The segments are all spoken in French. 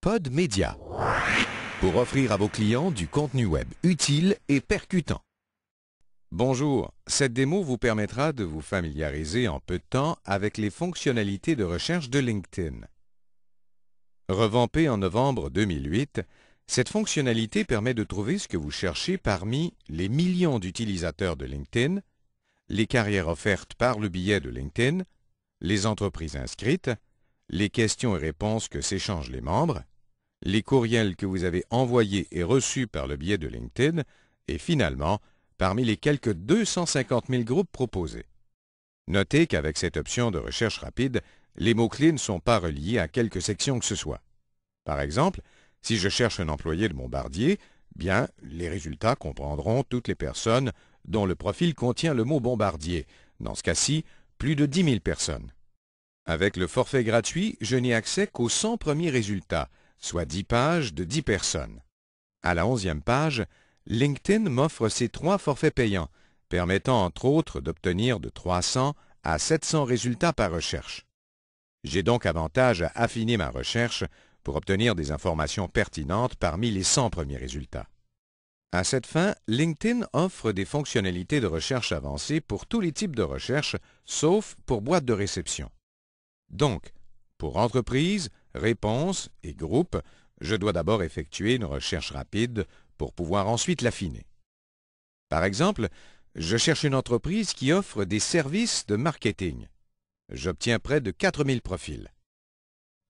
Pod Média, pour offrir à vos clients du contenu web utile et percutant. Bonjour, cette démo vous permettra de vous familiariser en peu de temps avec les fonctionnalités de recherche de LinkedIn. Revampée en novembre 2008, cette fonctionnalité permet de trouver ce que vous cherchez parmi les millions d'utilisateurs de LinkedIn, les carrières offertes par le biais de LinkedIn, les entreprises inscrites, les questions et réponses que s'échangent les membres, les courriels que vous avez envoyés et reçus par le biais de LinkedIn, et finalement, parmi les quelques 250 000 groupes proposés. Notez qu'avec cette option de recherche rapide, les mots-clés ne sont pas reliés à quelque section que ce soit. Par exemple, si je cherche un employé de Bombardier, bien, les résultats comprendront toutes les personnes dont le profil contient le mot Bombardier. Dans ce cas-ci, plus de 10 000 personnes. Avec le forfait gratuit, je n'ai accès qu'aux 100 premiers résultats, soit 10 pages de 10 personnes. À la 11e page, LinkedIn m'offre ses 3 forfaits payants, permettant entre autres d'obtenir de 300 à 700 résultats par recherche. J'ai donc avantage à affiner ma recherche pour obtenir des informations pertinentes parmi les 100 premiers résultats. À cette fin, LinkedIn offre des fonctionnalités de recherche avancées pour tous les types de recherches, sauf pour boîte de réception. Donc, pour entreprise, réponse et groupe, je dois d'abord effectuer une recherche rapide pour pouvoir ensuite l'affiner. Par exemple, je cherche une entreprise qui offre des services de marketing. J'obtiens près de 4000 profils.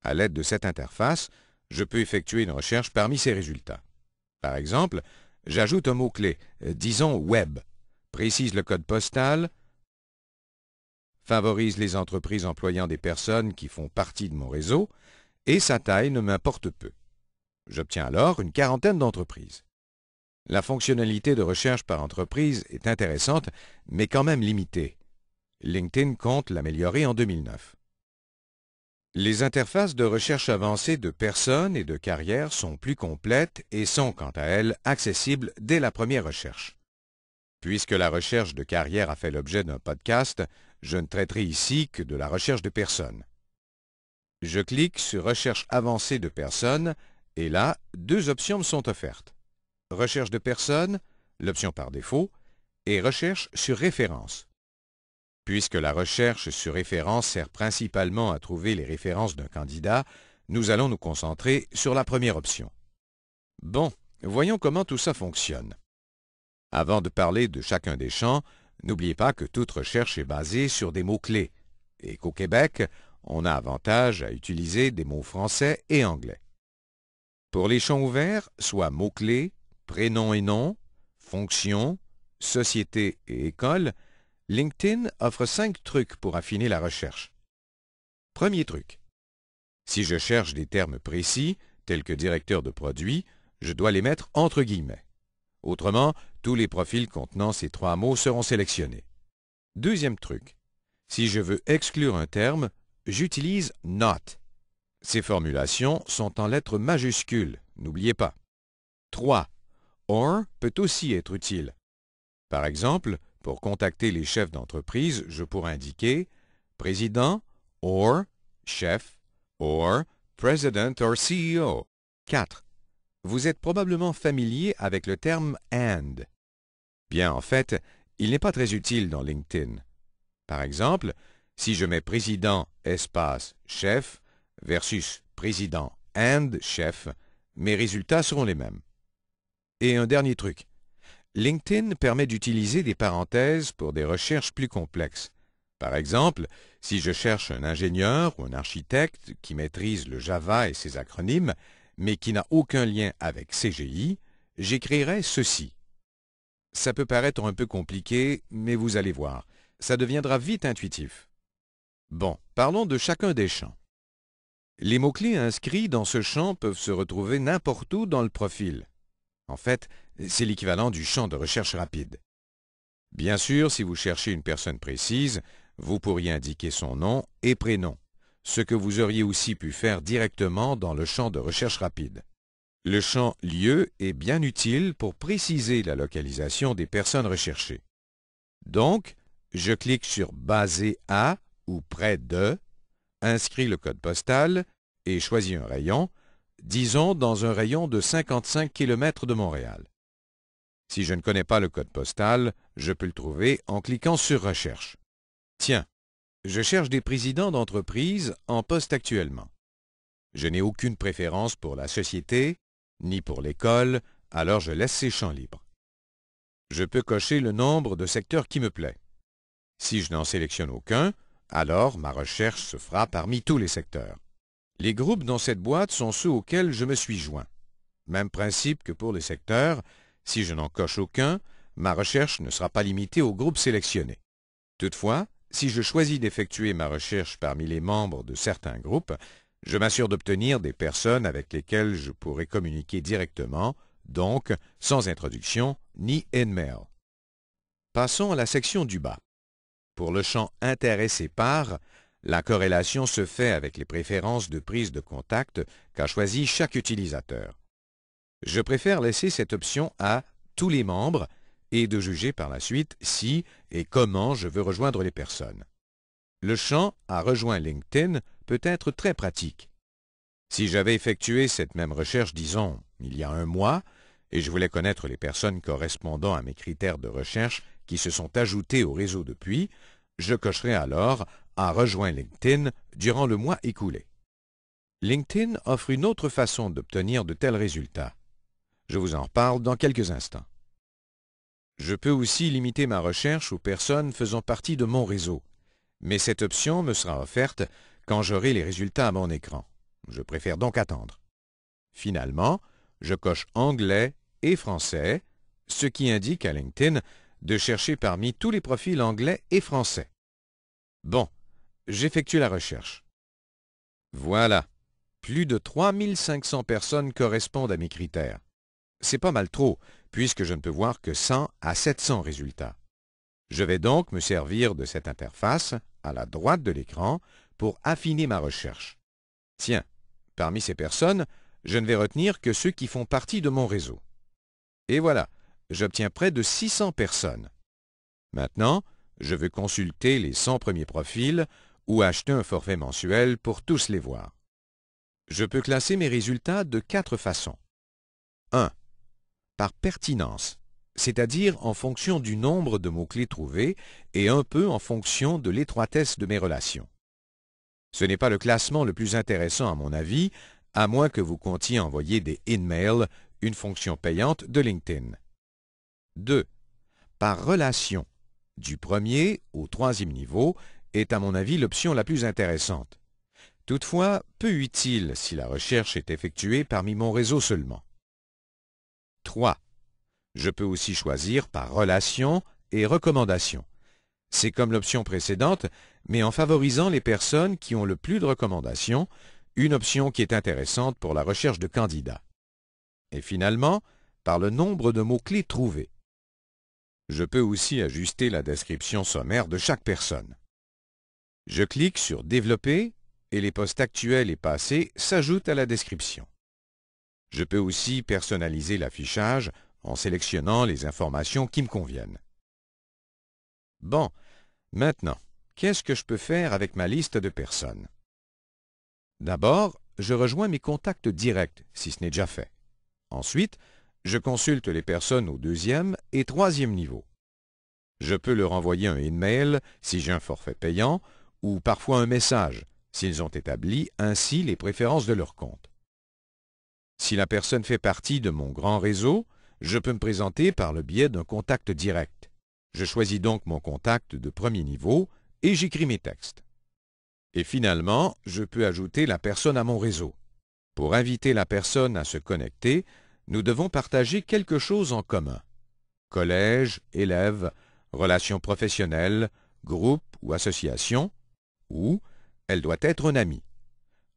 À l'aide de cette interface, je peux effectuer une recherche parmi ces résultats. Par exemple, j'ajoute un mot-clé, disons Web, précise le code postal, favorise les entreprises employant des personnes qui font partie de mon réseau, et sa taille ne m'importe peu. J'obtiens alors une quarantaine d'entreprises. La fonctionnalité de recherche par entreprise est intéressante, mais quand même limitée. LinkedIn compte l'améliorer en 2009. Les interfaces de recherche avancée de personnes et de carrières sont plus complètes et sont, quant à elles, accessibles dès la première recherche. Puisque la recherche de carrière a fait l'objet d'un podcast, je ne traiterai ici que de la recherche de personnes. Je clique sur Recherche avancée de personnes et là, 2 options me sont offertes. Recherche de personnes, l'option par défaut, et Recherche sur référence. Puisque la recherche sur référence sert principalement à trouver les références d'un candidat, nous allons nous concentrer sur la première option. Bon, voyons comment tout ça fonctionne. Avant de parler de chacun des champs, n'oubliez pas que toute recherche est basée sur des mots-clés et qu'au Québec, on a avantage à utiliser des mots français et anglais. Pour les champs ouverts, soit mots-clés, prénom et nom, fonction, société et école, LinkedIn offre 5 trucs pour affiner la recherche. Premier truc. Si je cherche des termes précis, tels que directeur de produit, je dois les mettre entre guillemets. Autrement, tous les profils contenant ces 3 mots seront sélectionnés. Deuxième truc. Si je veux exclure un terme, j'utilise not. Ces formulations sont en lettres majuscules, n'oubliez pas. 3. Or peut aussi être utile. Par exemple, pour contacter les chefs d'entreprise, je pourrais indiquer président or chef or president or CEO. 4. Vous êtes probablement familier avec le terme and. Bien, en fait, il n'est pas très utile dans LinkedIn. Par exemple, si je mets président espace chef versus président and chef, mes résultats seront les mêmes. Et un dernier truc. LinkedIn permet d'utiliser des parenthèses pour des recherches plus complexes. Par exemple, si je cherche un ingénieur ou un architecte qui maîtrise le Java et ses acronymes, mais qui n'a aucun lien avec CGI, j'écrirai ceci. Ça peut paraître un peu compliqué, mais vous allez voir, ça deviendra vite intuitif. Bon, parlons de chacun des champs. Les mots-clés inscrits dans ce champ peuvent se retrouver n'importe où dans le profil. En fait, c'est l'équivalent du champ de recherche rapide. Bien sûr, si vous cherchez une personne précise, vous pourriez indiquer son nom et prénom, ce que vous auriez aussi pu faire directement dans le champ de recherche rapide. Le champ « Lieu » est bien utile pour préciser la localisation des personnes recherchées. Donc, je clique sur « Basé à » ou « Près de », inscris le code postal et choisis un rayon, disons dans un rayon de 55 km de Montréal. Si je ne connais pas le code postal, je peux le trouver en cliquant sur Recherche. Tiens, je cherche des présidents d'entreprise en poste actuellement. Je n'ai aucune préférence pour la société, ni pour l'école, alors je laisse ces champs libres. Je peux cocher le nombre de secteurs qui me plaît. Si je n'en sélectionne aucun, alors ma recherche se fera parmi tous les secteurs. Les groupes dans cette boîte sont ceux auxquels je me suis joint. Même principe que pour les secteurs, si je n'en coche aucun, ma recherche ne sera pas limitée aux groupes sélectionnés. Toutefois, si je choisis d'effectuer ma recherche parmi les membres de certains groupes, je m'assure d'obtenir des personnes avec lesquelles je pourrai communiquer directement, donc sans introduction ni in-mail. Passons à la section du bas. Pour le champ « Intéressé par », la corrélation se fait avec les préférences de prise de contact qu'a choisi chaque utilisateur. Je préfère laisser cette option à « Tous les membres » et de juger par la suite si et comment je veux rejoindre les personnes. Le champ « A rejoint LinkedIn » peut être très pratique. Si j'avais effectué cette même recherche, disons, il y a un mois, et je voulais connaître les personnes correspondant à mes critères de recherche qui se sont ajoutées au réseau depuis, je cocherai alors « A rejoint LinkedIn » durant le mois écoulé. LinkedIn offre une autre façon d'obtenir de tels résultats. Je vous en reparle dans quelques instants. Je peux aussi limiter ma recherche aux personnes faisant partie de mon réseau, mais cette option me sera offerte quand j'aurai les résultats à mon écran. Je préfère donc attendre. Finalement, je coche anglais et français, ce qui indique à LinkedIn de chercher parmi tous les profils anglais et français. Bon, j'effectue la recherche. Voilà, plus de 3500 personnes correspondent à mes critères. C'est pas mal trop, puisque je ne peux voir que 100 à 700 résultats. Je vais donc me servir de cette interface, à la droite de l'écran, pour affiner ma recherche. Tiens, parmi ces personnes, je ne vais retenir que ceux qui font partie de mon réseau. Et voilà, j'obtiens près de 600 personnes. Maintenant, je veux consulter les 100 premiers profils ou acheter un forfait mensuel pour tous les voir. Je peux classer mes résultats de 4 façons. 1. Par pertinence, c'est-à-dire en fonction du nombre de mots-clés trouvés et un peu en fonction de l'étroitesse de mes relations. Ce n'est pas le classement le plus intéressant à mon avis, à moins que vous comptiez envoyer des in-mail, une fonction payante de LinkedIn. 2. Par relation, du premier au troisième niveau, est à mon avis l'option la plus intéressante. Toutefois, peu utile si la recherche est effectuée parmi mon réseau seulement. 3. Je peux aussi choisir par relation et recommandation. C'est comme l'option précédente, mais en favorisant les personnes qui ont le plus de recommandations, une option qui est intéressante pour la recherche de candidats. Et finalement, par le nombre de mots-clés trouvés. Je peux aussi ajuster la description sommaire de chaque personne. Je clique sur « Développer » et les postes actuels et passés s'ajoutent à la description. Je peux aussi personnaliser l'affichage en sélectionnant les informations qui me conviennent. Bon, maintenant, qu'est-ce que je peux faire avec ma liste de personnes? D'abord, je rejoins mes contacts directs, si ce n'est déjà fait. Ensuite, je consulte les personnes au deuxième et troisième niveau. Je peux leur envoyer un email si j'ai un forfait payant ou parfois un message s'ils ont établi ainsi les préférences de leur compte. Si la personne fait partie de mon grand réseau, je peux me présenter par le biais d'un contact direct. Je choisis donc mon contact de premier niveau et j'écris mes textes. Et finalement, je peux ajouter la personne à mon réseau. Pour inviter la personne à se connecter, nous devons partager quelque chose en commun. Collège, élève, relations professionnelles, groupe ou association, ou elle doit être un ami.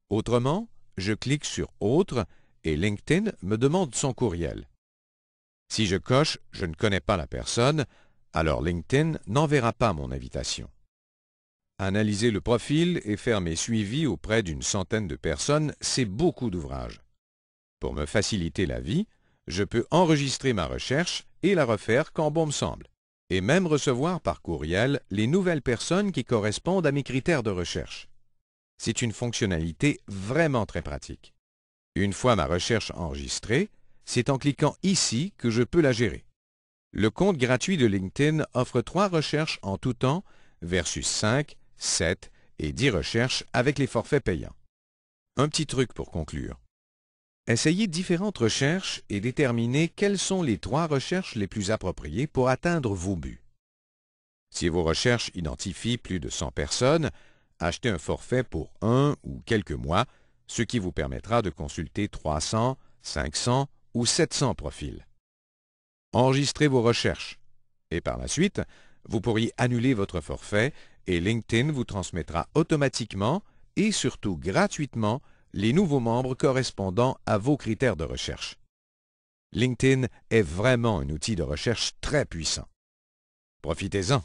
Autrement, je clique sur « Autre » et LinkedIn me demande son courriel. Si je coche « Je ne connais pas la personne », alors LinkedIn n'enverra pas mon invitation. Analyser le profil et faire mes suivis auprès d'une centaine de personnes, c'est beaucoup d'ouvrage. Pour me faciliter la vie, je peux enregistrer ma recherche et la refaire quand bon me semble, et même recevoir par courriel les nouvelles personnes qui correspondent à mes critères de recherche. C'est une fonctionnalité vraiment très pratique. Une fois ma recherche enregistrée, c'est en cliquant ici que je peux la gérer. Le compte gratuit de LinkedIn offre 3 recherches en tout temps versus 5, 7 et 10 recherches avec les forfaits payants. Un petit truc pour conclure. Essayez différentes recherches et déterminez quelles sont les 3 recherches les plus appropriées pour atteindre vos buts. Si vos recherches identifient plus de 100 personnes, achetez un forfait pour 1 ou quelques mois, ce qui vous permettra de consulter 300, 500 ou 700 profils. Enregistrez vos recherches et par la suite, vous pourriez annuler votre forfait et LinkedIn vous transmettra automatiquement et surtout gratuitement les nouveaux membres correspondant à vos critères de recherche. LinkedIn est vraiment un outil de recherche très puissant. Profitez-en.